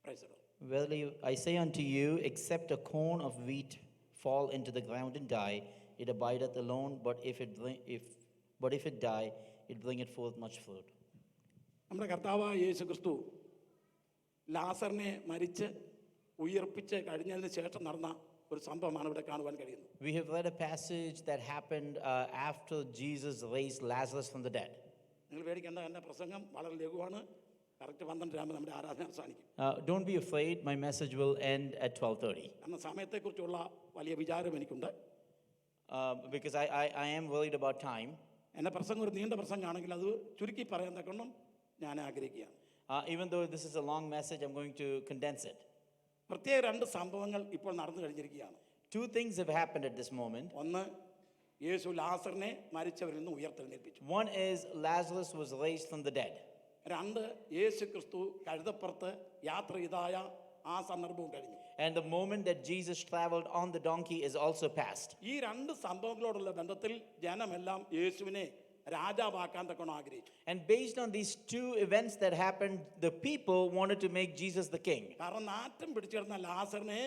Praise the Lord. Verily I say unto you, except a corn of wheat fall into the ground and die, it abideth alone, but if it die, it bringeth forth much fruit. നമ്മുടെ കർത്താവായ യേശു ക്രിസ്തു ലാസറിനെ മരിച്ച് ഉയർപ്പിച്ച് കഴിഞ്ഞതിന് ശേഷം നടന്ന ഒരു സംഭവമാണ് ഇവിടെ കാണുവാൻ കഴിയുന്നത്. We have read a passage that happened after Jesus raised Lazarus from the dead. നിങ്ങൾ പേടിക്കേണ്ട, എൻ്റെ പ്രസംഗം വളരെ ലഘുവാണ്. കറക്റ്റ് 12 നമ്മുടെ ആരാധന അവസാനിക്കും. Don't be afraid, my message will end at 12:30. കാരണം സമയത്തെക്കുറിച്ചുള്ള വലിയ വിചാരം എനിക്കുണ്ട്. Because I am worried about time. എൻ്റെ പ്രസംഗം ഒരു നീണ്ട പ്രസംഗമാണെങ്കിൽ അത് ചുരുക്കി പറയാൻ തക്കണം ഞാൻ ആഗ്രഹിക്കുകയാണ്. Even though this is a long message, I'm going to condense it. പ്രത്യേക 2 സംഭവങ്ങൾ ഇപ്പോൾ നടന്നു കഴിഞ്ഞിരിക്കുകയാണ്. 2 things have happened at this moment. ഒന്ന്, യേശു ലാസറിനെ മരിച്ചവരിൽ നിന്ന് ഉയർത്തെഴുന്നേൽപ്പിച്ചു. One is Lazarus was raised from the dead. 2, യേശു ക്രിസ്തു കഴുതപ്പുറത്ത് യാത്ര ചെയ്തായ ആ സന്ദർഭവും കഴിഞ്ഞു. And the moment that Jesus traveled on the donkey is also past. ഈ 2 സംഭവങ്ങളോടുള്ള ബന്ധത്തിൽ ജനമെല്ലാം യേശുവിനെ രാജാവാക്കാൻ തക്കണം ആഗ്രഹിച്ചു. And based on these 2 events that happened, the people wanted to make Jesus the king. കാരണം നാറ്റം പിടിച്ചിരുന്ന ലാസറിനെ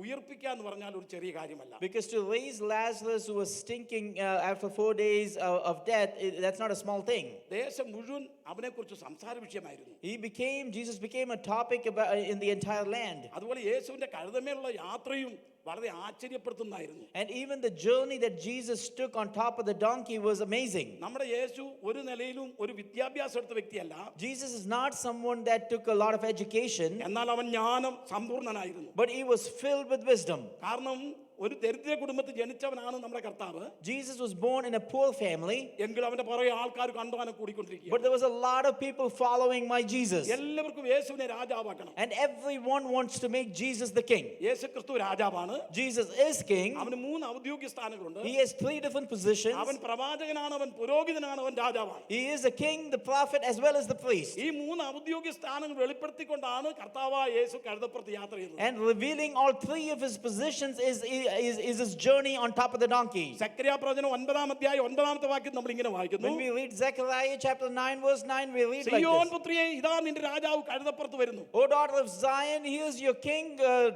ഉയർപ്പിക്കുക എന്ന് പറഞ്ഞാൽ ഒരു ചെറിയ കാര്യമല്ല. Because to raise Lazarus who was stinking after 4 days of death, that's not a small thing. ദേശം മുഴുവൻ അവനെക്കുറിച്ച് സംസാര വിഷയമായിരുന്നു. Jesus became a topic in the entire land. അതുപോലെ യേശുവിന്റെ കഴുതമേലുള്ള യാത്രയും വളരെ ആശ്ചര്യപ്പെടുത്തുന്നതായിരുന്നു. And even the journey that Jesus took on top of the donkey was amazing. നമ്മുടെ യേശു ഒരു നിലയിലും ഒരു വിദ്യാഭ്യാസം എടുത്ത വ്യക്തിയല്ല. Jesus is not someone that took a lot of education. എന്നാൽ അവൻ ജ്ഞാനം സമ്പൂർണ്ണനായിരുന്നു. But he was filled with wisdom. കാരണം ഒരു ദരിദ്ര കുടുംബത്തിൽ ജനിച്ചവനാണ് നമ്മുടെ കർത്താവ്. Jesus was born in a poor family. എങ്കിലും അവന്റെ പുറകെ ആൾക്കാർ കണ്ടുവാനും കൂടിക്കൊണ്ടിരിക്കുക. But there was a lot of people following my Jesus. എല്ലാവർക്കും യേശുവിനെ രാജാവാക്കണം. And everyone wants to make Jesus the king. യേശു ക്രിസ്തു രാജാവാണ്. Jesus is king. അവന് 3 ഔദ്യോഗിക സ്ഥാനങ്ങളുണ്ട്. He has 3 different positions. അവൻ പ്രവാചകനാണ്, അവൻ പുരോഹിതനാണ്, അവൻ രാജാവാണ്. He is a king, the prophet, as well as the priest. ഈ 3 ഔദ്യോഗിക സ്ഥാനങ്ങൾ വെളിപ്പെടുത്തിക്കൊണ്ടാണ് കർത്താവായ യേശു കഴുതപ്പുറത്ത് യാത്ര ചെയ്തത്. And revealing all 3 of his positions is his journey on top of the donkey. Zacharia പ്രവചനം 9 അധ്യായം 9 വാക്യം നമ്മൾ ഇങ്ങനെ വായിക്കുന്നു. When we read Zechariah chapter 9 verse 9, we read like Zion this. പുത്രിയേ, ഇതാ നിന്റെ രാജാവ് കഴുതപ്പുറത്ത് വരുന്നു. O daughter of Zion, here is your king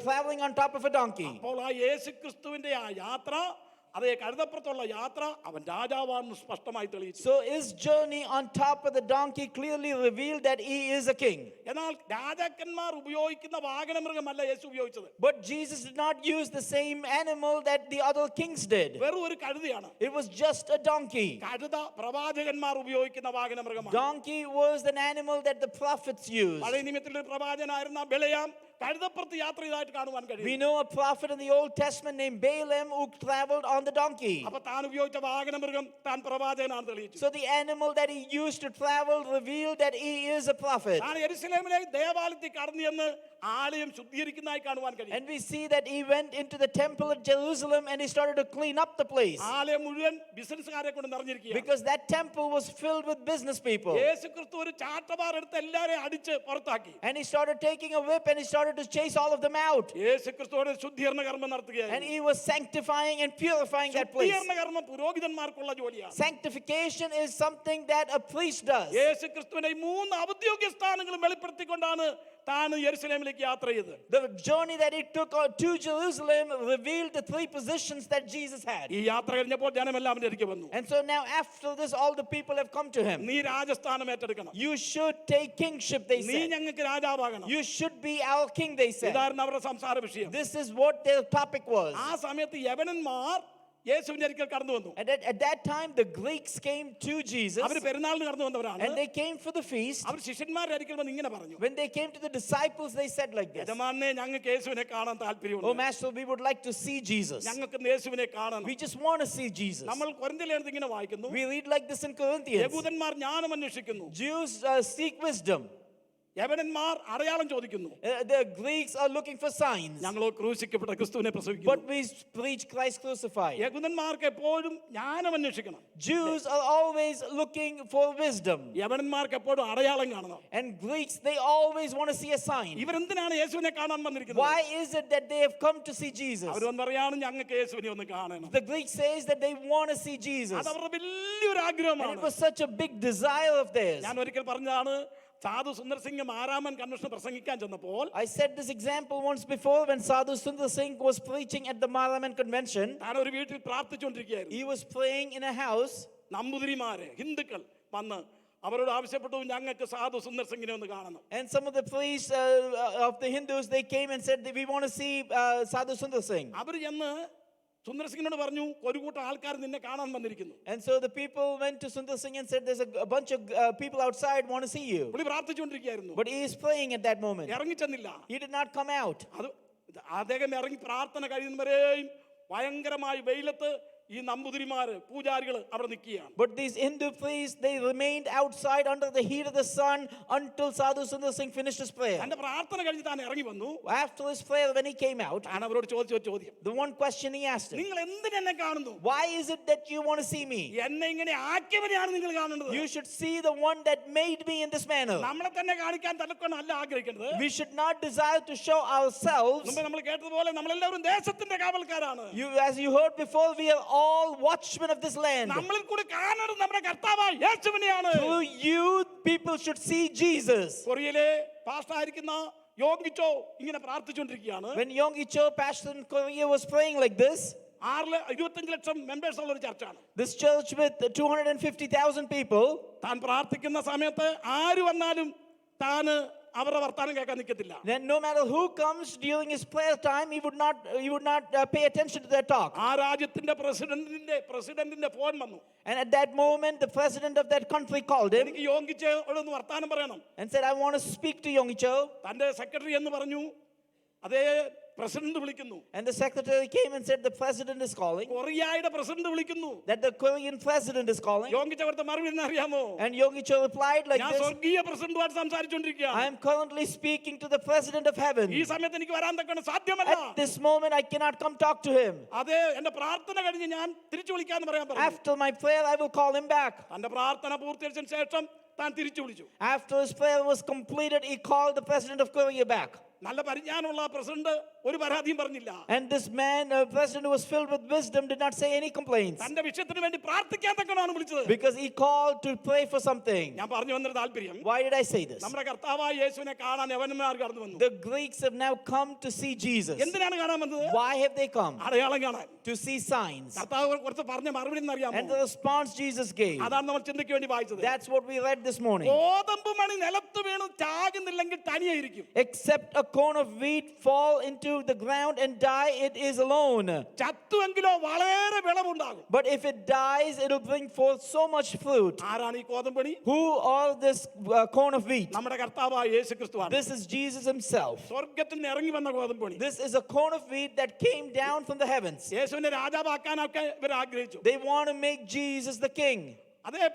traveling on top of a donkey. അപ്പോൾ ആ യേശു ക്രിസ്തുവിന്റെ ആ യാത്ര, അതേ കഴുതപ്പുറത്തുള്ള യാത്ര, അവൻ രാജാവാണെന്ന് സ്പഷ്ടമായി തെളിയിച്ചു. So his journey on top of the donkey clearly revealed that he is a king. എന്നാൽ രാജാക്കന്മാർ ഉപയോഗിക്കുന്ന വാഹനമൃഗമല്ല യേശു ഉപയോഗിച്ചത്. But Jesus did not use the same animal that the other kings did. വെറും ഒരു കഴുതയാണ്. It was just a donkey. കഴുത പ്രവാചകന്മാർ ഉപയോഗിക്കുന്ന വാഹനമൃഗമാണ്. Donkey was an animal that the prophets used. പഴയ നിയമത്തിൽ ഒരു പ്രവാചകനായിരുന്ന ബെലയാം കഴുതപ്പുറത്ത് യാത്ര ചെയ്തതായിട്ട് കാണുവാൻ കഴിയും. We know a prophet in the Old Testament named Balaam who traveled on the donkey. അപ്പോൾ താൻ ഉപയോഗിച്ച വാഹനമൃഗം താൻ പ്രവാചകനാണെന്ന് തെളിയിച്ചു. So the animal that he used to travel revealed that he is a prophet. താൻ യെരുശലേമിലെ ദേവാലയത്തിൽ കടന്നു ചെന്ന് ആലയം ശുദ്ധീകരിക്കുന്നതായി കാണുവാൻ കഴിയും. And we see that he went into the temple at Jerusalem and he started to clean up the place. ആലയം മുഴുവൻ ബിസിനസ്സുകാരെ കൊണ്ട് നിറഞ്ഞിരിക്കുകയാണ്. Because that temple was filled with business people. യേശുക്രിസ്തു ഒരു ചാട്ടവാർ എടുത്ത് എല്ലാവരെയും അടിച്ച് പുറത്താക്കി. And he started taking a whip and he started to chase all of them out. യേശുക്രിസ്തുവോട് ശുദ്ധീകരണ കർമ്മം നടത്തുകയാണ്. And he was sanctifying and purifying that place. ശുദ്ധീകരണ കർമ്മം പുരോഹിതന്മാർക്കുള്ള ജോലിയാണ്. Sanctification is something that a priest does. യേശുക്രിസ്തുവിന്റെ 3 ഔദ്യോഗിക സ്ഥാനങ്ങളും വെളിപ്പെടുത്തിക്കൊണ്ടാണ് താൻ യെരുശലേമിലേക്ക് യാത്ര ചെയ്തത്. The journey that he took to Jerusalem revealed the 3 positions that Jesus had. ഈ യാത്ര കഴിഞ്ഞപ്പോൾ ജനമെല്ലാം അവന്റെ അടുക്കൽ വന്നു. And so now after this all the people have come to him. നീ രാജസ്ഥാനം ഏറ്റെടുക്കണം. You should take kingship, they നീ said. ഞങ്ങൾക്ക് രാജാവാകണം. You should be our king, they said. ഇതായിരുന്നു അവരുടെ സംസാര വിഷയം. This is what their topic was. ആ സമയത്ത് യവനന്മാർ യേശുവിന്റെ അടുക്കൽ കടന്നു വന്നു. And at that time the Greeks came to Jesus. അവർ പെരുന്നാളിന് കടന്നു വന്നവരാണ്. And they came for the feast. അവർ ശിഷ്യന്മാരുടെ അടുക്കൽ വന്ന് ഇങ്ങനെ പറഞ്ഞു. When they came to the disciples, they said like this. യജമാനനെ, ഞങ്ങൾക്ക് യേശുവിനെ കാണാൻ Oh താല്പര്യമുണ്ട്. master, we would like to see Jesus. ഞങ്ങൾക്ക് യേശുവിനെ കാണണം. We just want to see Jesus. നമ്മൾ കൊരിന്ത്യയിലെഴുതി ഇങ്ങനെ വായിക്കുന്നു. We read like this in Corinthians. യഹൂദന്മാർ ജ്ഞാനം അന്വേഷിക്കുന്നു. Jews seek wisdom. യവനന്മാർ അടയാളം ചോദിക്കുന്നു. The Greeks are looking for signs. ഞങ്ങളോ ക്രൂശിക്കപ്പെട്ട ക്രിസ്തുവിനെ But പ്രസംഗിക്കുന്നു. we preach Christ crucified. യഹൂദന്മാർക്ക് എപ്പോഴും ജ്ഞാനം അന്വേഷിക്കണം. Jews are always looking for wisdom. യവനന്മാർക്ക് എപ്പോഴും അടയാളം കാണണം. And Greeks, they always want to see a sign. ഇവരെന്തിനാണ് യേശുവിനെ കാണാൻ വന്നിരിക്കുന്നത്? Why is it that they have come to see Jesus? അവർ പറയാണ്, ഞങ്ങൾക്ക് യേശുവിനെ ഒന്ന് കാണണം. The Greek says that they want to see Jesus. അത് അവരുടെ വലിയൊരു And it ആഗ്രഹമാണ്. was such a big desire of theirs. ഞാൻ ഒരിക്കൽ പറഞ്ഞതാണ്, സാധു സുന്ദർ സിംഗ് മാരാമൻ കൺവെൻഷൻ പ്രസംഗിക്കാൻ ചെന്നപ്പോൾ I said this example once before when Sadhu Sundar Singh was preaching at the Maraman convention. താൻ ഒരു വീട്ടിൽ പ്രാർത്ഥിച്ചുകൊണ്ടിരിക്കുകയായിരുന്നു. He was praying in a house. നമ്പൂതിരിമാരെ ഹിന്ദുക്കൾ വന്ന് അവരോട് ആവശ്യപ്പെട്ടു, ഞങ്ങൾക്ക് സാധു സുന്ദർ സിംഗിനെ ഒന്ന് കാണണം. And some of the priests of the Hindus, they came and said, we want to see Sadhu Sundar Singh. അവർ ചെന്ന് സുന്ദർ സിംഗിനോട് പറഞ്ഞു, ഒരു കൂട്ടം ആൾക്കാർ നിന്നെ കാണാൻ വന്നിരിക്കുന്നു. And so the people went to Sundar Singh and said, there's a bunch of people outside want to see you. പുള്ളി പ്രാർത്ഥിച്ചുകൊണ്ടിരിക്കുകയായിരുന്നു. But he is praying at that moment. ഇറങ്ങിച്ചെന്നില്ല. He did not come out. അത് അദ്ദേഹം ഇറങ്ങി പ്രാർത്ഥന കഴിയുന്നവരെയും ഭയങ്കരമായി വെയിലത്ത് ഈ നമ്പൂതിരിമാര് പൂജാരികൾ അവിടെ നിൽക്കുകയാണ്. But these Hindu priests, they remained outside under the heat of the sun until Sadhu Sundar Singh finished his prayer. തന്റെ പ്രാർത്ഥന കഴിഞ്ഞ് താൻ ഇറങ്ങി വന്നു. After his prayer, when he came out, താൻ അവരോട് ചോദിച്ച ഒരു ചോദ്യം, the one question he asked him, നിങ്ങൾ എന്തിന് എന്നെ കാണുന്നു? why is it that you want to see me? എന്നെ ഇങ്ങനെ ആക്കിയവനെയാണ് നിങ്ങൾ കാണേണ്ടത്. You should see the one that made me in this manner. നമ്മളെ തന്നെ കാണിക്കാൻ തലക്കൊന്നും അല്ല ആഗ്രഹിക്കുന്നത്. We should not desire to show ourselves. മുമ്പ് നമ്മൾ കേട്ടതുപോലെ നമ്മളെല്ലാവരും ദേശത്തിന്റെ കാവൽക്കാരാണ്. As you heard before, we are all watchmen of this land. നമ്മളിൽ കൂടി കാണേണ്ടത് നമ്മുടെ കർത്താവായ യേശുവിനെയാണ്. Through you, people should see Jesus. കൊറിയയിലെ പാസ്റ്റർ ആയിരിക്കുന്ന യോഗിച്ചോ ഇങ്ങനെ പ്രാർത്ഥിച്ചുകൊണ്ടിരിക്കുകയാണ്. When Yonggi Cho, pastor in Korea, was praying like this, 25 lakh members ഉള്ള ഒരു ചർച്ചാണ്. this church with 250,000 people, താൻ പ്രാർത്ഥിക്കുന്ന സമയത്ത് ആര് വന്നാലും താന് അവരുടെ വർത്താനം കേൾക്കാൻ നിൽക്കത്തില്ല. then no matter who comes during his prayer time, he would not pay attention to their talk. ആ രാജ്യത്തിന്റെ പ്രസിഡന്റിന്റെ ഫോൺ വന്നു. And at that moment, the president of that country called him എനിക്ക് യോഗിച്ചോടൊന്ന് വർത്താനം പറയണം. and said, I want to speak to Yonggi Cho. തന്റെ secretary എന്ന് പറഞ്ഞു. അതേ പ്രസിഡന്റ് വിളിക്കുന്നു. And the secretary came and said, the president is calling. കൊറിയയുടെ president വിളിക്കുന്നു. That the Korean president is calling. യോഗിച്ച കൊടുത്ത മറുപടി എന്ന് അറിയാമോ? And Yonggi Cho replied like ഞാൻ this, സ്വർഗീയ പ്രസിഡന്റുമായിട്ട് I സംസാരിച്ചുകൊണ്ടിരിക്കുകയാണ്. am currently speaking to the president of heaven. ഈ സമയത്ത് എനിക്ക് വരാൻ തക്കണ സാധ്യമല്ല. At this moment, I cannot come talk to him. അതെ, എന്റെ പ്രാർത്ഥന കഴിഞ്ഞ് ഞാൻ തിരിച്ചു വിളിക്കാന്ന് പറയാൻ പറഞ്ഞു. After my prayer, I will call him back. തന്റെ പ്രാർത്ഥന പൂർത്തീകരിച്ചതിന് ശേഷം താൻ തിരിച്ചു വിളിച്ചു. After his prayer was completed, he called the president of Korea back. നല്ല പരിജ്ഞാനമുള്ള പ്രസിഡന്റ് ഒരു പരാതിയും പറഞ്ഞില്ല. And this man, president who was filled with wisdom, did not say any complaints. തന്റെ വിഷയത്തിന് വേണ്ടി പ്രാർത്ഥിക്കാൻ തക്കണമാണ് വിളിച്ചത്. Because he called to pray for something. ഞാൻ പറഞ്ഞു വന്നൊരു താല്പര്യം, Why did I say this? നമ്മുടെ കർത്താവായ യേശുവിനെ കാണാൻ യവനന്മാർ കടന്നു വന്നു. The Greeks have now come to see Jesus. എന്തിനാണ് കാണാൻ വന്നത്? Why have they come? അടയാളം കാണാൻ. To see signs. കർത്താവ് കുറച്ച് പറഞ്ഞ മറുപടി എന്നറിയാമോ? And the response Jesus gave. അതാണ് നമ്മൾ ചിന്തയ്ക്ക് വേണ്ടി വായിച്ചത്. That's what we read this morning. ഗോതമ്പ് മണി നിലത്ത് വീണ് ചാകുന്നില്ലെങ്കിൽ തനിയെ ഇരിക്കും. Except a corn of wheat fall into the ground and die, it is alone. ചത്തുവെങ്കിലോ വളരെ വിളവുണ്ടാകും. But if it dies, it will bring forth so much fruit. ആരാണ് ഈ ഗോതമ്പണി? Who are this corn of wheat? നമ്മുടെ കർത്താവായ യേശുക്രിസ്തുവാണ്. This is Jesus himself. സ്വർഗ്ഗത്തിൽ നിന്ന് ഇറങ്ങി വന്ന ഗോതമ്പണി. This is a corn of wheat that came down from the heavens. യേശുവിനെ രാജാവാക്കാനൊക്കെ ഇവർ ആഗ്രഹിച്ചു. They want to make Jesus the king. അതേ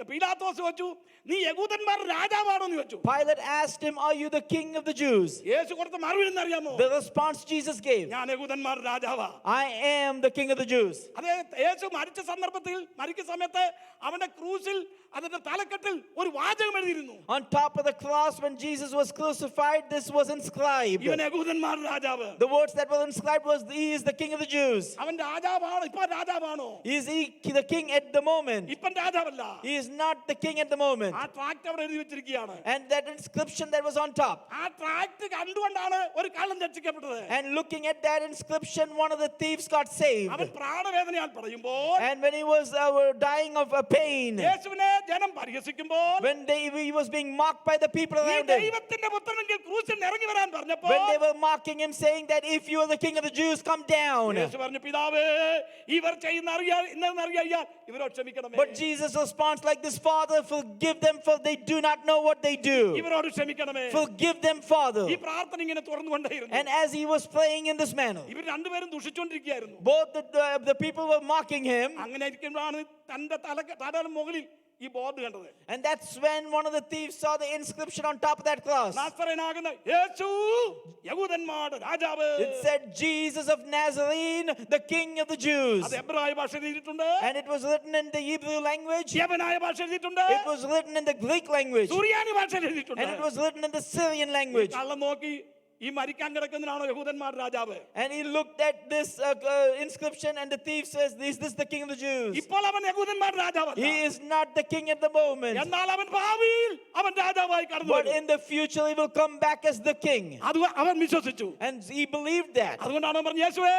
പീലാത്തോസ് ചോദിച്ചു, നീ യഹൂദന്മാരുടെ രാജാവാണോ എന്ന് ചോദിച്ചു. Pilate asked him, are you the king of the Jews? യേശു കൊടുത്ത മറുപടി എന്നറിയാമോ? The response Jesus gave, ഞാൻ യഹൂദന്മാരുടെ രാജാവാ. I am the king of the Jews. അതേ യേശു മരിച്ച സന്ദർഭത്തിൽ മരിക്കുന്ന സമയത്ത് അവന്റെ ക്രൂസിൽ അതിന്റെ തലക്കെട്ടിൽ ഒരു വാചകം എഴുതിയിരുന്നു. On top of the cross when Jesus was crucified, this was inscribed. ഇവൻ യഹൂദന്മാരുടെ രാജാവ്. The words that were inscribed was, he is the king of the Jews. അവൻ രാജാവാണോ? ഇപ്പൊ രാജാവാണോ? Is he the king at the moment? ഇപ്പം രാജാവല്ല. He is not the king at the moment. ആ tract അവിടെ എഴുതി വെച്ചിരിക്കുകയാണ്. And that inscription that was on top. ആ tract കണ്ടുകൊണ്ടാണ് ഒരു കള്ളൻ രക്ഷിക്കപ്പെട്ടത്. And looking at that inscription, one of the thieves got saved. അവൻ പ്രാണവേദനയാൽ പറയുമ്പോൾ, And when he was dying of pain, യേശുവിനെ ജനം പരിഹസിക്കുമ്പോൾ, when he was being mocked by the people നീ around him, ദൈവത്തിന്റെ പുത്രനെങ്കിൽ ക്രൂസിൽ നിന്ന് ഇറങ്ങി വരാൻ പറഞ്ഞപ്പോൾ, when they were mocking him, saying that if you are the king of the Jews, come down. യേശു പറഞ്ഞു, പിതാവേ ഇവർ ചെയ്യുന്ന അറിയാൻ ഇവരോട് ക്ഷമിക്കണമേ. But Jesus responds like this, Father, forgive them, for they do not know what they do. ഇവരോട് ക്ഷമിക്കണമേ. Forgive them, Father. ഈ പ്രാർത്ഥന ഇങ്ങനെ തുറന്നുകൊണ്ടേയിരുന്നു. And as he was praying in this manner, ഇവർ രണ്ടുപേരും ദുഷിച്ചുകൊണ്ടിരിക്കുകയായിരുന്നു. both the people were mocking him. അങ്ങനെ ഇരിക്കുമ്പോഴാണ് തന്റെ തലയുടെ മുകളിൽ ഈ ബോർഡ് കണ്ടത്. And that's when one of the thieves saw the inscription on top of that cross. നാസറേനാകുന്ന യേശു യഹൂദന്മാരുടെ രാജാവ്. It said Jesus of Nazarene, the king of the Jews. അത് എബ്രായ ഭാഷയിൽ എഴുതിയിട്ടുണ്ട്. And it was written in the Hebrew language. യവനായ ഭാഷയിൽ എഴുതിയിട്ടുണ്ട്. It was written in the Greek language. സുറിയാനി ഭാഷയിൽ എഴുതിയിട്ടുണ്ട്. And it was written in the Syrian language. കള്ളം നോക്കി ഈ മരിക്കാൻ കിടക്കുന്നതിനാണോ യഹൂദന്മാർ രാജാവ്? And he looked at this inscription, and the thief says, "Is this the king of the Jews?" ഇപ്പോൾ അവൻ യഹൂദന്മാർ രാജാവല്ല. He is not the king at the moment, എന്നാൽ അവൻ ഭാവിയിൽ അവൻ രാജാവായി കടന്നു but വരും. in the future he will come back as the king. അത് അവൻ വിശ്വസിച്ചു. And he believed that. അതുകൊണ്ടാണ് അവൻ പറഞ്ഞു, യേശുവേ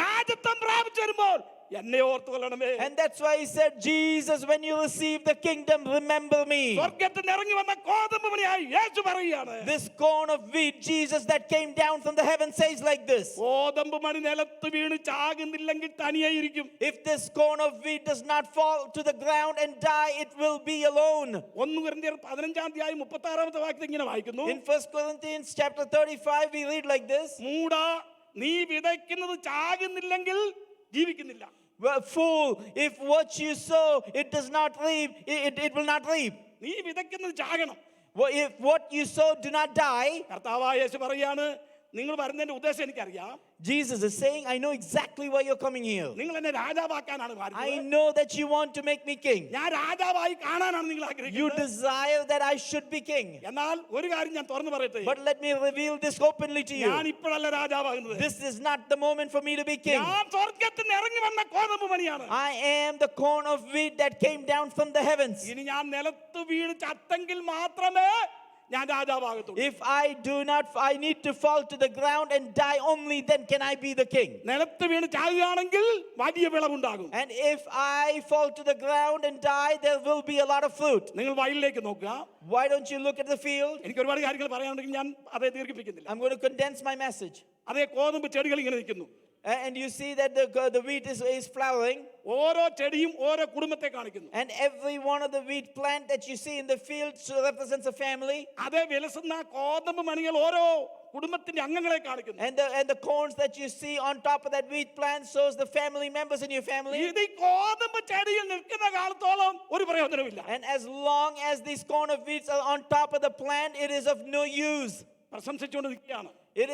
രാജത്വം പ്രാപിച്ചു വരുമ്പോൾ എന്നെ ഓർത്തുകൊള്ളണമേ. And that's why he said, "Jesus, when you receive the kingdom, remember me." സ്വർഗ്ഗത്തിൽ നിന്ന് ഇറങ്ങി വന്ന കോതമ്പ് മണിയായി യേശു പറയുകയാണ്, This corn of wheat, Jesus that came down from the heaven, says like this: കോതമ്പ് മണി നിലത്ത് വീണ് ചാകുന്നില്ലെങ്കിൽ തനിയായിരിക്കും. "If this corn of wheat does not fall to the ground and die, it will be alone." 1 കൊരിന്ത്യർ 15-36 വാക്യത്തിൽ ഇങ്ങനെ വായിക്കുന്നു, In 1 Corinthians chapter 35, we read like this: മൂടാ നീ വിതയ്ക്കുന്നത് ചാകുന്നില്ലെങ്കിൽ ജീവിക്കുന്നില്ല. "Well, fool, if what you sow, it does not reap, it will not reap." നീ വിതയ്ക്കുന്നത് ചാകണം. If what you sow do not die, കർത്താവായ യേശു പറയാണ്, നിങ്ങൾ വരുന്നതിന്റെ ഉദ്ദേശം എനിക്കറിയാം. Jesus is saying, "I know exactly why you're coming here. നിങ്ങൾ എന്നെ രാജാവാക്കാനാണ് I വരുന്നത്. know that you want to make me king. ഞാൻ രാജാവായി കാണാനാണ് നിങ്ങൾ You ആഗ്രഹിക്കുന്നത്. desire that I should be king." എന്നാൽ ഒരു കാര്യം ഞാൻ തുറന്നു പറയട്ടെ, But let me reveal this openly to ഞാൻ you. ഇപ്പോഴല്ല രാജാവാകുന്നത്. This is not the moment for me to be king. ഞാൻ സ്വർഗ്ഗത്തിൽ നിന്ന് ഇറങ്ങി വന്ന കോതമ്പ് മണിയാണ്. I am the corn of wheat that came down from the heavens. ഇനി ഞാൻ നിലത്ത് വീണ് ചത്തെങ്കിൽ മാത്രമേ ഞാൻ രാജാവാകത്തുള്ളൂ. If I do not, I need to fall to the ground and die, only then can I be the king. നിലത്ത് വീണ് ചാകുകയാണെങ്കിൽ വലിയ വിളവുണ്ടാകും. And if I fall to the ground and die, there will be a lot of fruit. നിങ്ങൾ വയലിലേക്ക് നോക്കുക. Why don't you look at the field? എനിക്ക് ഒരുപാട് കാര്യങ്ങൾ പറയാനുണ്ടെങ്കിൽ ഞാൻ അതേ ദീർഘിപ്പിക്കുന്നില്ല. I'm going to condense my message. അതേ കോതമ്പ് ചെടികൾ ഇങ്ങനെ നിൽക്കുന്നു. And you see that the wheat is flowering. ഓരോ ചെടിയും ഓരോ കുടുംബത്തെ കാണിക്കുന്നു. And every one of the wheat plant that you see in the field represents a family. അതേ വിലസുന്ന കോതമ്പ് മണികൾ ഓരോ കുടുംബത്തിന്റെ അംഗങ്ങളെ കാണിക്കുന്നു. And the corns that you see on top of that wheat plant shows the family members in your family. ഇത് ഈ കോതമ്പ് ചെടിയിൽ നിൽക്കുന്ന കാലത്തോളം ഒരു പ്രയോജനമില്ല. And as long as these corn of wheats are on top of the plant, it is of no use. പ്രശംസിച്ചുകൊണ്ട് നിൽക്കുകയാണ്. It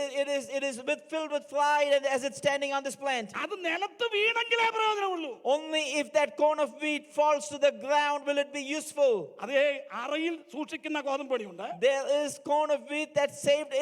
is filled with pride as it's standing on this plant. അത് നിലത്ത് വീണെങ്കിലേ പ്രയോജനമുള്ളൂ. Only if that corn of wheat falls to the ground will it be useful. അതേ അറയിൽ സൂക്ഷിക്കുന്ന കോതമ്പണിയുണ്ട്. There is corn of wheat that's saved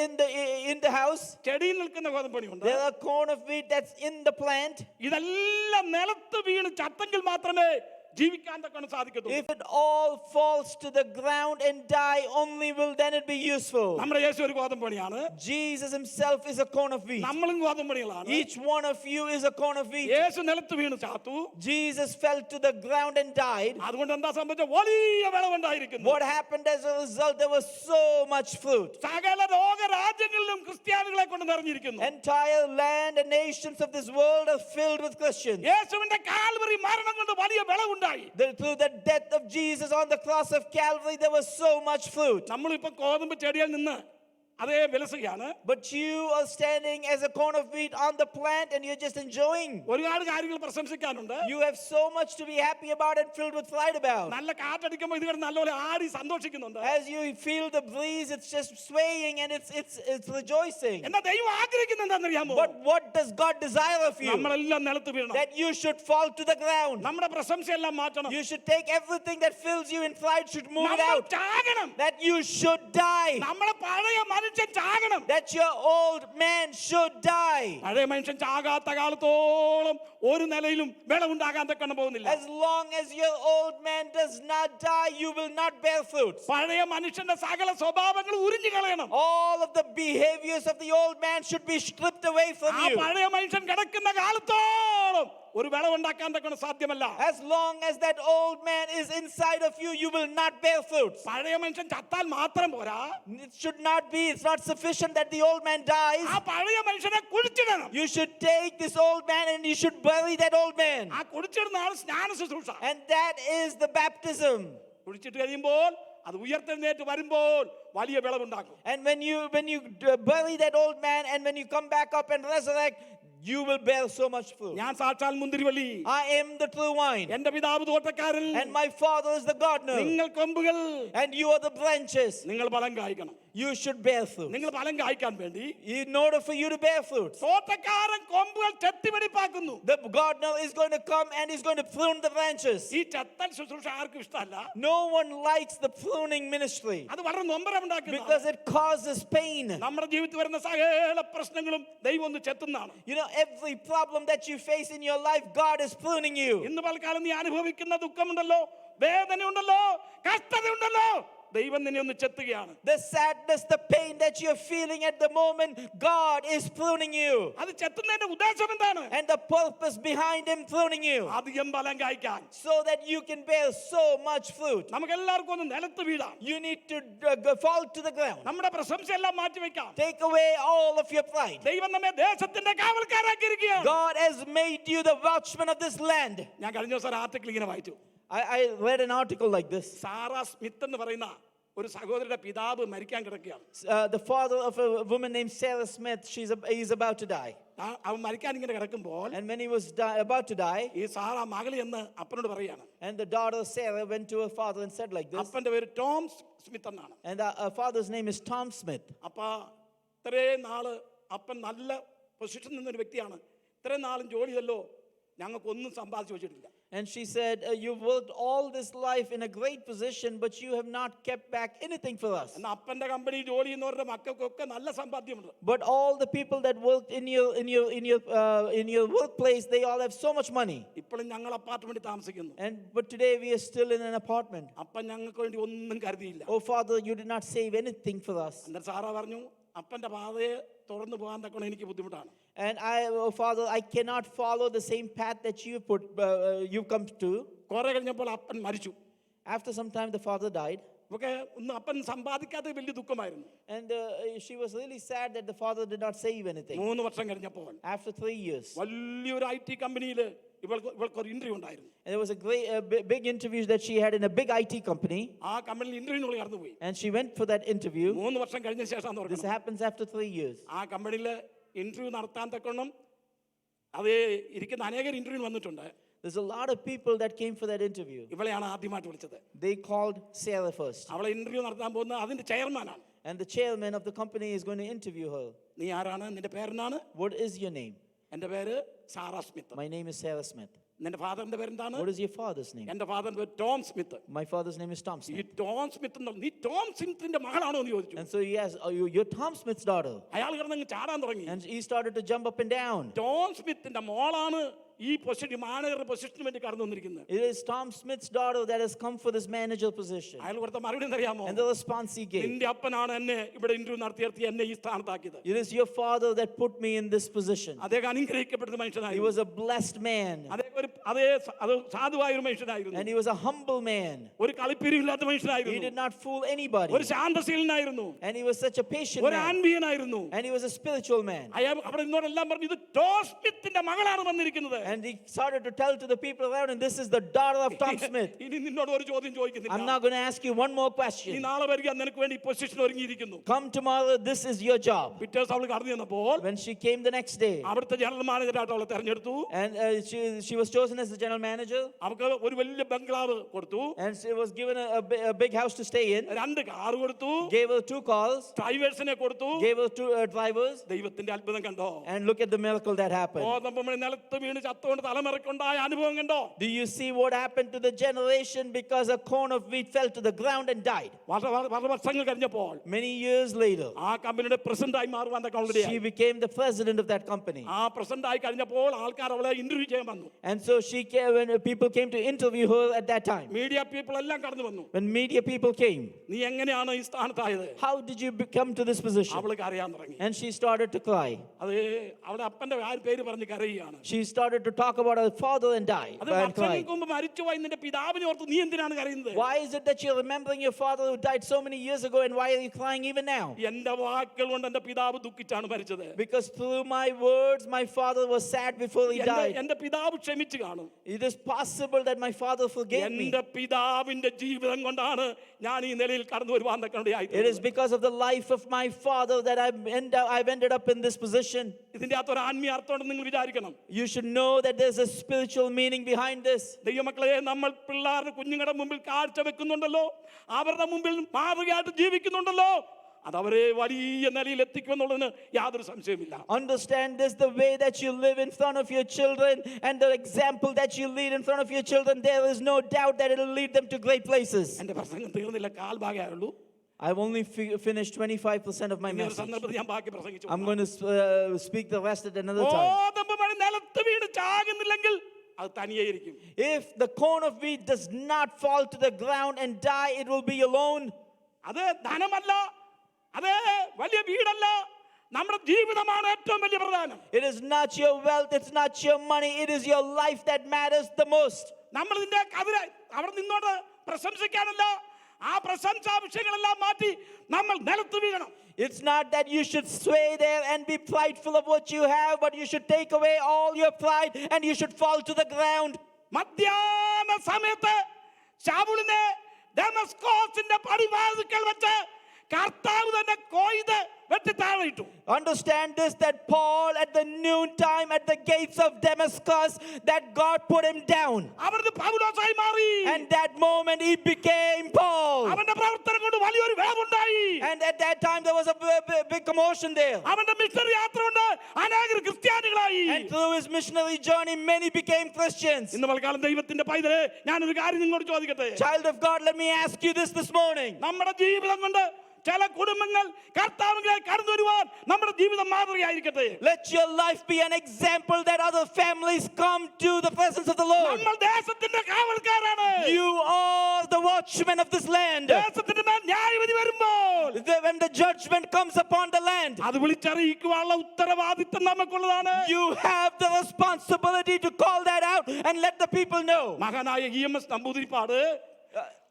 in the house. ചെടിയിൽ നിൽക്കുന്ന കോതമ്പണിയുണ്ട്. There are corn of wheat that's in the plant. ഇതെല്ലാം നിലത്ത് വീണ് ചത്തെങ്കിൽ മാത്രമേ ജീവിക്കാൻ തക്കണം സാധിക്കത്തുള്ളൂ. If it all falls to the ground and die, only will then it be useful. നമ്മുടെ യേശു ഒരു കോതമ്പണിയാണ്. Jesus himself is a corn of wheat. നമ്മളും കോതമ്പണികളാണ്. Each one of you is a corn of wheat. യേശു നിലത്ത് വീണ് Chathu. Jesus fell to the ground and died. അതുകൊണ്ട് എന്താ സംഭവിച്ചത്? വലിയ വിളവുണ്ടായിരിക്കുന്നു. What happened as a result? There was so much fruit. സകല ലോകരാജ്യങ്ങളിലും ക്രിസ്ത്യാനികളെ കൊണ്ട് നിറഞ്ഞിരിക്കുന്നു. Entire land and nations of this world are filled with Christians. യേശുവിന്റെ കാൽവറി മരണം കൊണ്ട് വലിയ വിളവുണ്ടായി. Through the death of Jesus on the cross of Calvary, there was so much fruit. നമ്മളിപ്പോ കോതമ്പ് ചെടിയിൽ നിന്ന് അതേ വിലസുകയാണ്. But you are standing as a corn of wheat on the plant and you're just enjoying. ഒരുപാട് കാര്യങ്ങൾ പ്രശംസിക്കാനുണ്ട്. You have so much to be happy about and filled with pride about. നല്ല കാറ്റടിക്കുമ്പോൾ ഇത് കിടന്ന് നല്ലപോലെ ആടി സന്തോഷിക്കുന്നുണ്ട്. As you feel the breeze, it's just swaying and it's rejoicing. എന്നാ ദൈവം ആഗ്രഹിക്കുന്നത് എന്താണെന്നറിയാമോ? But what does God desire of you? നമ്മളെല്ലാം നിലത്ത് വീഴണം. That you should fall to the ground. നമ്മുടെ പ്രശംസയെല്ലാം മാറ്റണം. You should take everything that fills you in pride, should move it നമ്മൾ out. ചാകണം. That you should die. നമ്മളെ പഴയ മനുഷ്യൻ ചാകണം. That your old man should die. പഴയ മനുഷ്യൻ ചാകാത്ത കാലത്തോളം ഒരു നിലയിലും വിളവുണ്ടാകാൻ തക്കണം പോകുന്നില്ല. As long as your old man does not die, you will not bear fruits. പഴയ മനുഷ്യന്റെ സകല സ്വഭാവങ്ങൾ ഉരിഞ്ഞു കളയണം. All of the behaviors of the old man should be stripped away from ആ you. പഴയ മനുഷ്യൻ കിടക്കുന്ന കാലത്തോളം ഒരു വിളവുണ്ടാക്കാൻ തക്കണം സാധ്യമല്ല. As long as that old man is inside of you, you will not bear fruits. പഴയ മനുഷ്യൻ ചത്താൽ മാത്രം പോരാ. It should not be, it's not sufficient that the old man dies. ആ പഴയ മനുഷ്യനെ കുഴിച്ചിടണം. You should take this old man and you should bury that old man. ആ കുഴിച്ചിടുന്നതാണ് സ്നാന ശുശ്രൂഷ. And that is the baptism. കുഴിച്ചിട്ട് കഴിയുമ്പോൾ അത് ഉയർത്തെഴുന്നേറ്റ് വരുമ്പോൾ വലിയ വിളവുണ്ടാക്കും. And when you bury that old man and when you come back up and resurrect, you will bear so much fruit. ഞാൻ സാക്ഷാൽ മുന്തിരിവള്ളി. I am the true wine. എന്റെ പിതാവ് തോട്ടക്കാരൻ. And my father is the gardener. നിങ്ങൾ കൊമ്പുകൾ. And you are the branches. നിങ്ങൾ ഫലം കായ്ക്കണം. you should bear fruit. നിങ്ങൾ ഫലം കായ്ക്കാൻ വേണ്ടി In order for you to bear fruits, തോട്ടക്കാരൻ കൊമ്പുകൾ ചെത്തിവെടിപ്പാക്കുന്നു. the gardener is going to come and he's going to prune the branches. ഈ ചെത്തൽ ശുശ്രൂഷ ആർക്കും ഇഷ്ടമല്ല. No one likes the pruning ministry അത് വളരെ നൊമ്പരമുണ്ടാക്കുന്ന because it causes pain. നമ്മുടെ ജീവിതത്തിൽ വരുന്ന സകല പ്രശ്നങ്ങളും ദൈവം ഒന്ന് ചെത്തുന്നതാണ്. You know, every problem that you face in your life, God is pruning you. ഇന്ന് പലകാലം നീ അനുഭവിക്കുന്ന ദുഃഖമുണ്ടല്ലോ, വേദനയുണ്ടല്ലോ, കഷ്ടതയുണ്ടല്ലോ, ദൈവം നിന്നെ ഒന്ന് ചെത്തുകയാണ്. The sadness, the pain that you're feeling at the moment, God is pruning you. അത് ചെത്തുന്നതിന്റെ ഉദ്ദേശം എന്താണ്? And the purpose behind him pruning you, അധികം ഫലം കായ്ക്കാൻ. so that you can bear so much fruit. നമുക്ക് എല്ലാവർക്കും ഒന്ന് നിലത്ത് വീഴാം. You need to fall to the ground. നമ്മുടെ പ്രശംസ എല്ലാം മാറ്റിവെക്കാം. Take away all of your pride. ദൈവം നമ്മെ ദേശത്തിന്റെ കാവൽക്കാരാക്കിയിരിക്കുകയാണ്. God has made you the watchman of this land. ഞാൻ കഴിഞ്ഞ ദിവസം ഒരു ആർട്ടിക്കിൾ ഇങ്ങനെ വായിച്ചു. I read an article like this. Sarah Smith എന്ന് പറയുന്ന ഒരു സഹോദരിയുടെ പിതാവ് മരിക്കാൻ കിടക്കുകയാണ്. The father of a woman named Sarah Smith, he's about to die. അവൻ മരിക്കാൻ ഇങ്ങനെ കിടക്കുമ്പോൾ And when he was about to die, ഈ സാറാ മകളി എന്ന് അപ്പനോട് പറയാണ്. and the daughter Sarah went to her father and said like this. അപ്പന്റെ പേര് ടോം സ്മിത്ത് എന്നാണ്. And her father's name is Tom Smith. അപ്പ ഇത്രയും നാള് അപ്പൻ നല്ല പൊസിഷൻ നിന്നൊരു വ്യക്തിയാണ്. ഇത്രയും നാളും ജോലിയല്ലോ, ഞങ്ങൾക്കൊന്നും സമ്പാദിച്ചു വെച്ചിട്ടില്ല. And she said, you've worked all this life in a great position, but you have not kept back anything for us. എന്നാൽ അപ്പന്റെ കമ്പനി ജോലി ചെയ്യുന്നവരുടെ മക്കൾക്കൊക്കെ നല്ല സമ്പാദ്യമുണ്ട്. But all the people that worked in your workplace, they all have so much money. ഇപ്പോഴും ഞങ്ങൾ അപ്പാർട്ട്മെന്റിൽ താമസിക്കുന്നു. But today we are still in an apartment. അപ്പൻ ഞങ്ങൾക്ക് വേണ്ടി ഒന്നും കരുതിയില്ല. Oh Father, you did not save anything for us. അന്നേരം Sarah പറഞ്ഞു, അപ്പന്റെ പാതയെ തുറന്നു പോകാൻ തക്കണം എനിക്ക് ബുദ്ധിമുട്ടാണ്. And oh Father, I cannot follow the same path that you come to. കുറെ കഴിഞ്ഞപ്പോൾ അപ്പൻ മരിച്ചു. After some time, the father died. ഒക്കെ ഒന്നും അപ്പൻ സമ്പാദിക്കാത്ത വലിയ ദുഃഖമായിരുന്നു. And she was really sad that the father did not save anything. 3 വർഷം കഴിഞ്ഞപ്പോൾ After 3 years, വലിയൊരു IT കമ്പനിയിൽ ഇവൾക്കൊരു ഇന്റർവ്യൂ ഉണ്ടായിരുന്നു. and there was a big interview that she had in a big IT company. ആ കമ്പനിയിൽ ഇന്റർവ്യൂവിനുള്ള കടന്നുപോയി. And she went for that interview. 3 വർഷം കഴിഞ്ഞ ശേഷം This happens after 3 years. ആ കമ്പനിയിൽ ഇന്റർവ്യൂ നടത്താൻ തക്കണം അത് ഇരിക്കുന്ന അനേകർ ഇന്റർവ്യൂ വന്നിട്ടുണ്ട്. There's a lot of people that came for that interview. ഇവളെയാണ് ആദ്യമായിട്ട് വിളിച്ചത്. They called Sarah first. അവളെ ഇന്റർവ്യൂ നടത്താൻ പോകുന്ന അതിന്റെ ചെയർമാനാണ്. And the chairman of the company is going to interview her. നീ ആരാണ്? നിന്റെ പേരെന്താണ്? What is your name? എന്റെ പേര് Sarah Smith. My name is Sarah Smith. നിന്റെ ഫാദറിന്റെ പേരെന്താണ്? What is your father's name? എന്റെ ഫാദറിന്റെ പേര് Tom Smith. My father's name is Tom ഈ Smith. ടോം സ്മിത്ത് നീ ടോം സ്മിത്തിന്റെ മകളാണോ എന്ന് ചോദിച്ചു. And so he asked, you're Tom Smith's daughter. അയാൾ കിടന്നങ്ങ് ചാടാൻ തുടങ്ങി. And he started to jump up and down. Tom സ്മിത്തിന്റെ മോളാണ് ഈ പൊസിഷൻ മാനേജറുടെ പൊസിഷന് വേണ്ടി കടന്നു വന്നിരിക്കുന്നത്. It is Tom Smith's daughter that has come for this manager position. അയാൾ കൊടുത്ത മറുപടി എന്തറിയാമോ? And the response he gave, നിന്റെ അപ്പനാണ് എന്നെ ഇവിടെ ഇന്റർവ്യൂ നടത്തി എന്നെ ഈ സ്ഥാനത്താക്കിയത്. it is your father that put me in this position. അദ്ദേഹം അനുഗ്രഹിക്കപ്പെട്ട മനുഷ്യനായി. He was a blessed man. അത് സാധുവായ ഒരു മനുഷ്യനായിരുന്നു. And he was a humble man. ഒരു കളിപ്പിരിവില്ലാത്ത He മനുഷ്യനായിരുന്നു. did not fool anybody. ഒരു ശാന്തശീലനായിരുന്നു. And he was such a patient ഒരു man. ആത്മീയനായിരുന്നു. And he was a spiritual man. അയാൾ അവിടെ നിന്നോടെല്ലാം പറഞ്ഞു, ഇത് ടോം സ്മിത്തിന്റെ മകളാണ് വന്നിരിക്കുന്നത്. And he started to tell to the people around him, this is the daughter of Tom Smith. ഇനി നിന്നോട് ഒരു ചോദ്യം I'm ചോദിക്കുന്നില്ല. not going to ask you one more നീ question. നാളെ വരിക, നിനക്ക് വേണ്ടി position ഒരുങ്ങിയിരിക്കുന്നു. Come tomorrow, this is your job. പിറ്റേ ദിവസം അവൾ കടന്നു ചെന്നപ്പോൾ When she came the next day, അവിടുത്തെ ജനറൽ മാനേജറായിട്ട് അവളെ തെരഞ്ഞെടുത്തു. and she was chosen as the general manager, അവൾക്ക് ഒരു വലിയ ബംഗ്ലാവ് കൊടുത്തു. and she was given a big house to stay in, 2 car കൊടുത്തു. gave her 2 cars, ഡ്രൈവേഴ്സിനെ കൊടുത്തു. gave her 2 drivers, ദൈവത്തിന്റെ അത്ഭുതം കണ്ടോ? and look at the miracle that happened. നിലത്ത് വീണ് ചത്തുകൊണ്ട് തലമറക്കുണ്ടായ അനുഭവം കണ്ടോ? Do you see what happened to the generation because a corn of wheat fell to the ground and died? വർഷങ്ങൾ കഴിഞ്ഞപ്പോൾ Many years later, ആ കമ്പനിയുടെ പ്രസിഡന്റായി മാറുവാൻ തക്കമുള്ള she became the president of that company. ആ പ്രസിഡന്റായി കഴിഞ്ഞപ്പോൾ ആൾക്കാർ അവളെ ഇന്റർവ്യൂ ചെയ്യാൻ വന്നു. And so she came, when people came to interview her at that time. Media people എല്ലാം കടന്നു വന്നു. When media people came, നീ എങ്ങനെയാണ് ഈ സ്ഥാനത്തായത്? how did you come to this position? അവൾക്ക് അറിയാൻ തുടങ്ങി. And she started to cry. അത് അവളുടെ അപ്പന്റെ പേര് പറഞ്ഞ് കരയുകയാണ്. She started to talk about her father and died. അത് വർഷങ്ങൾക്ക് മുമ്പ് മരിച്ചുപോയി നിന്റെ പിതാവിനെ ഓർത്ത് നീ എന്തിനാണ് കരയുന്നത്? Why is it that you're remembering your father who died so many years ago, and why are you crying even now? എന്റെ വാക്കുകൾ കൊണ്ട് എന്റെ പിതാവ് ദുഃഖിച്ചാണ് മരിച്ചത്. Because through my words, my father was sad before he died. എന്റെ പിതാവ് ക്ഷമിച്ചു കാണും. It is possible that my father forgave me. എന്റെ പിതാവിന്റെ ജീവിതം കൊണ്ടാണ് ഞാൻ ഈ നിലയിൽ കടന്നു വരുവാൻ തക്കമുണ്ടായത്. It is because of the life of my father that I've ended up in this position. ഇതിന്റെ അകത്ത് ഒരു ആത്മീയ അർത്ഥമുണ്ടെന്ന് നിങ്ങൾ വിചാരിക്കണം. You should know that there's a spiritual meaning behind this. ദൈവമക്കളെ, നമ്മൾ പിള്ളേരുടെ കുഞ്ഞുങ്ങളുടെ മുമ്പിൽ കാഴ്ച വെക്കുന്നുണ്ടല്ലോ, അവരുടെ മുമ്പിൽ മാതൃകയായിട്ട് ജീവിക്കുന്നുണ്ടല്ലോ, അതവരെ വലിയ നിലയിൽ എത്തിക്കുമെന്നുള്ളതിന് യാതൊരു സംശയമില്ല. Understand this, the way that you live in front of your children and the example that you lead in front of your children, there is no doubt that it will lead them to great places. എൻ്റെ പ്രസംഗം തീർന്നില്ല, കാൽഭാഗേ ഉള്ളൂ. I've only finished 25% of my ഇനി ഒരു message. സന്ദർഭത്തിൽ ഞാൻ ബാക്കി പ്രസംഗിച്ചു. I'm going to speak the rest at another time. ഗോതമ്പ് മണി നിലത്ത് വീണ് ചാകുന്നില്ലെങ്കിൽ അത് തനിയെ ഇരിക്കും. If the corn of wheat does not fall to the ground and die, it will be alone. അത് ധനമല്ല, അത് വലിയ വീടല്ല, നമ്മുടെ ജീവിതമാണ് ഏറ്റവും വലിയ പ്രധാനം. It is not your wealth, it's not your money, it is your life that matters the most. നമ്മൾ ഇതിന്റെ അവിടെ നിന്നോട്ട് പ്രശംസിക്കാനല്ല, ആ പ്രശംസാ വിഷയങ്ങളെല്ലാം മാറ്റി നമ്മൾ നിലത്ത് വീഴണം. It's not that you should sway there and be prideful of what you have, but you should take away all your pride and you should fall to the ground. മധ്യാഹ്ന സമയത്ത് ശൗലിനെ ദമസ്കോസിന്റെ പടിവാതിൽക്കൽ വെച്ച് കർത്താവ് തന്നെ കൊയ്ത് വെട്ടി താഴെയിട്ടു. Understand this, that Paul at the noon time at the gates of Damascus, that God put him down. അവന് പൗലോസായി മാറി. And that moment he became Paul. അവന്റെ പ്രവർത്തനം കൊണ്ട് വലിയൊരു വേവുണ്ടായി. And at that time there was a big commotion there. അവന്റെ missionary യാത്ര കൊണ്ട് അനേകർ ക്രിസ്ത്യാനികളായി. And through his missionary journey many became Christians. ഇന്ന് പൽക്കാലം ദൈവത്തിന്റെ പൈതലേ, ഞാനൊരു കാര്യം നിങ്ങളോട് ചോദിക്കട്ടെ. Child of God, let me ask you this morning. നമ്മുടെ ജീവിതം കൊണ്ട് ചില കുടുംബങ്ങൾ കർത്താവിലേക്ക് കടന്നു വരുവാൻ നമ്മുടെ ജീവിതം മാതൃകയായിരിക്കട്ടെ. Let your life be an example that other families come to the presence of the Lord. നമ്മൾ ദേശത്തിന്റെ കാവൽക്കാരാണ്. You are the watchmen of this land. ദേശത്തിന്റെ മേൽ ന്യായവിധി വരുമ്പോൾ When the judgment comes upon the land, അത് വിളിച്ചറിയിക്കുവാനുള്ള ഉത്തരവാദിത്വം നമുക്കുള്ളതാണ്. you have the responsibility to call that out and let the people know. മഹാനായ EMS Namboodiripad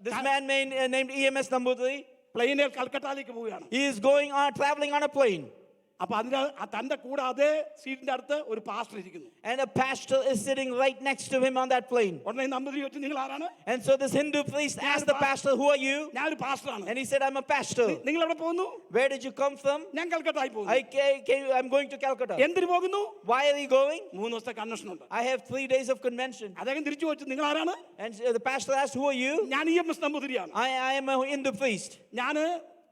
This man named EMS Nambudri, പ്ലെയിനിൽ കൽക്കട്ടയിലേക്ക് പോവുകയാണ്. he is traveling on a plane. അപ്പൊ അതിന് തന്റെ കൂടെ അതേ സീറ്റിന്റെ അടുത്ത് ഒരു പാസ്റ്റർ ഇരിക്കുന്നു. And a pastor is sitting right next to him on that plane. ഉടനെ നമ്പൂതിരി ചോദിച്ചു, നിങ്ങൾ ആരാണ്? And so this Hindu priest asked the pastor, who are you? ഞാനൊരു പാസ്റ്ററാണ്. And he said, I'm a pastor. നിങ്ങൾ എവിടെ പോകുന്നു? Where did you come from? ഞാൻ കൽക്കട്ടയിൽ പോകുന്നു. I'm going to Calcutta. എന്തിനു പോകുന്നു? Why are you going? 3 ദിവസത്തെ കൺവെൻഷൻ ഉണ്ട്. I have 3 days of convention. അദ്ദേഹം തിരിച്ചു ചോദിച്ചു, നിങ്ങൾ ആരാണ്? And the pastor asked, who are you? ഞാൻ EMS നമ്പൂതിരിയാണ്. I am a Hindu priest. ഞാൻ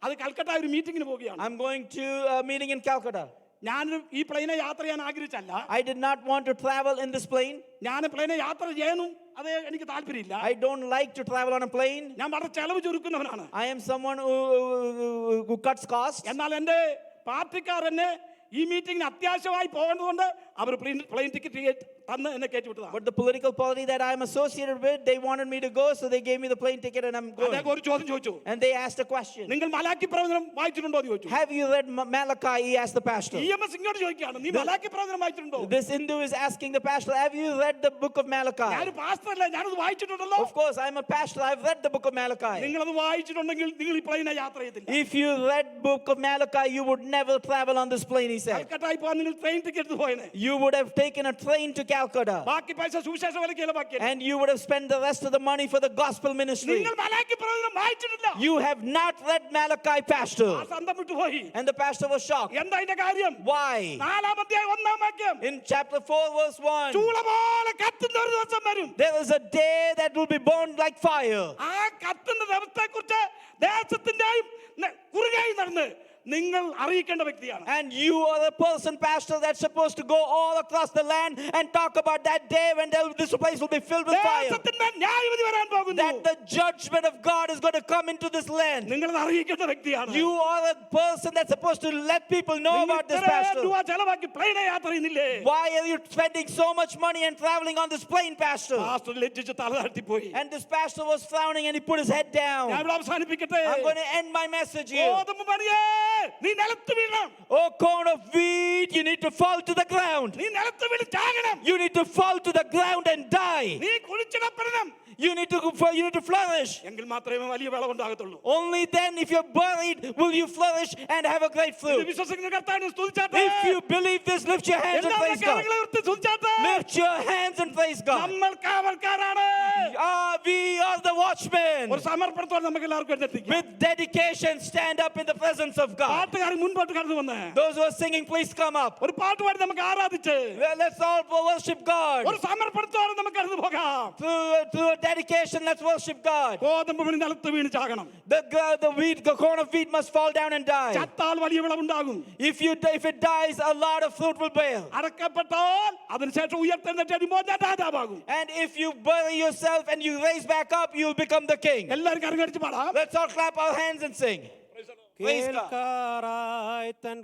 അത് കൽക്കട്ട ഒരു മീറ്റിംഗിന് പോവുകയാണ്. I'm going to a meeting in Calcutta. ഞാൻ ഈ പ്ലെയിനെ യാത്ര ചെയ്യാൻ ആഗ്രഹിച്ചല്ല. I did not want to travel in this plane. ഞാൻ പ്ലെയിനെ യാത്ര ചെയ്യാനും അത് എനിക്ക് താല്പര്യമില്ല. I don't like to travel on a plane. ഞാൻ വളരെ ചെലവ് ചുരുക്കുന്നവനാണ്. I am someone who cuts costs. എന്നാൽ എൻ്റെ പാർട്ടിക്കാർ എന്നെ ഈ മീറ്റിംഗിന് അത്യാവശ്യമായി പോകേണ്ടതുകൊണ്ട് അവർ പ്ലെയിൻ ടിക്കറ്റ് തന്ന് എന്നെ കയറ്റി വിട്ടതാണ്. But the political party that I am associated with, they wanted me to go, so they gave me the plane ticket and I'm going. അദ്ദേഹം ഒരു ചോദ്യം ചോദിച്ചു. And they asked a question. നിങ്ങൾ മലാക്കി പ്രവചനം വായിച്ചിട്ടുണ്ടോ എന്ന് ചോദിച്ചു. Have you read Malachi? He asked the pastor. EMS ഇങ്ങോട്ട് ചോദിക്കുകയാണ്, നീ മലാക്കി പ്രവചനം വായിച്ചിട്ടുണ്ടോ? This Hindu is asking the pastor, have you read the book of Malachi? ഞാനൊരു പാസ്റ്ററല്ല, ഞാനത് വായിച്ചിട്ടുണ്ടല്ലോ. Of course, I'm a pastor. I've read the book of Malachi. നിങ്ങളത് വായിച്ചിട്ടുണ്ടെങ്കിൽ നിങ്ങൾ ഈ പ്ലെയിനെ യാത്ര ചെയ്തില്ല. If you read book of Malachi, you would never travel on this plane, he said. കൽക്കട്ടയിൽ പോകാൻ നിങ്ങൾ ട്രെയിൻ ടിക്കറ്റ് പോയനെ. You would have taken a train to Calcutta. ബാക്കി പൈസ സുവിശേഷ വിലയ്ക്ക് ബാക്കി. And you would have spent the rest of the money for the gospel ministry. നിങ്ങൾ മലാക്കി പ്രവചനം വായിച്ചിട്ടില്ല. You have not read Malachi, pastor. ആ സന്തം വിട്ടുപോയി. And the pastor was shocked. എന്താ ഇതിന്റെ കാര്യം? Why? 4-ാം അധ്യായം 1-ാം വാക്യം. In chapter 4 verse 1, ചൂള പോലെ കത്തുന്ന ഒരു ദിവസം വരും. there is a day that will be burned like fire. ആ കത്തുന്ന ദിവസത്തെക്കുറിച്ച് ദേശത്തിന്റെയും കുറുകയും നടന്ന് നിങ്ങൾ അറിയിക്കേണ്ട വ്യക്തിയാണ്. And you are the person, pastor, that's supposed to go all across the land and talk about that day when this place will be filled with fire. ദേശത്തിന്റെ ന്യായവിധി വരാൻ പോകുന്നു. That the judgment of God is going to come into this land. നിങ്ങൾ അറിയിക്കേണ്ട വ്യക്തിയാണ്. You are the person that's supposed to let people know about this, pastor. ചെലവാക്കി പ്ലെയിനെ യാത്ര ചെയ്യുന്നില്ലേ? Why are you spending so much money and traveling on this plane, pastor? Pastor ലജ്ജിച്ച് തല താഴ്ത്തിപ്പോയി. And this pastor was frowning and he put his head down. ഞാൻ ഇവിടെ അവസാനിപ്പിക്കട്ടെ. I'm going to end my message here. ഗോതമ്പ് മണിയേ, നീ നിലത്ത് വീഴണം. Oh, corn of wheat, you need to fall to the ground. നീ നിലത്ത് വീണ് ചാകണം. You need to fall to the ground and die. നീ കുഴിച്ചിടപ്പെടണം. You need to flourish. എങ്കിൽ മാത്രമേ വലിയ വിളവുണ്ടാകത്തുള്ളൂ. Only then, if you're buried, will you flourish and have a great fruit. വിശ്വസിക്കുന്ന കർത്താവിനെ സ്തുതിച്ചാട്ടെ. If you believe this, lift your hands and praise God. Lift your hands and praise God. നമ്മൾ കാവൽക്കാരാണ്. We are the watchmen. ഒരു സമർപ്പണത്തോടെ നമുക്ക് എല്ലാവർക്കും എഴുന്നേൽക്കാം. With dedication, stand up in the presence of God. പാട്ടുകാരൻ മുൻപോട്ട് കടന്നു വന്ന് Those who are singing, please come up. ഒരു പാട്ട് പാടി നമുക്ക് ആരാധിച്ച് Well, let's all worship God. ഒരു സമർപ്പണത്തോടെ നമുക്ക് കടന്നു പോകാം. Through a dedication, let's worship God. ഗോതമ്പ് മണി നിലത്ത് വീണ് ചാകണം. The corn of wheat must fall down and die. ചത്താൽ വലിയ വിളവുണ്ടാകും. If it dies, a lot of fruit will bear. അടക്കപ്പെട്ടാൽ അതിനുശേഷം ഉയർത്തെഴുന്നേറ്റ് ഞാൻ രാജാവാകും. And if you bury yourself and you raise back up, you'll become the king. എല്ലാവരും കരങ്ങടിച്ച് പാടാം. Let's all clap our hands and sing. Praise God. കേൾക്കാറായി തൻ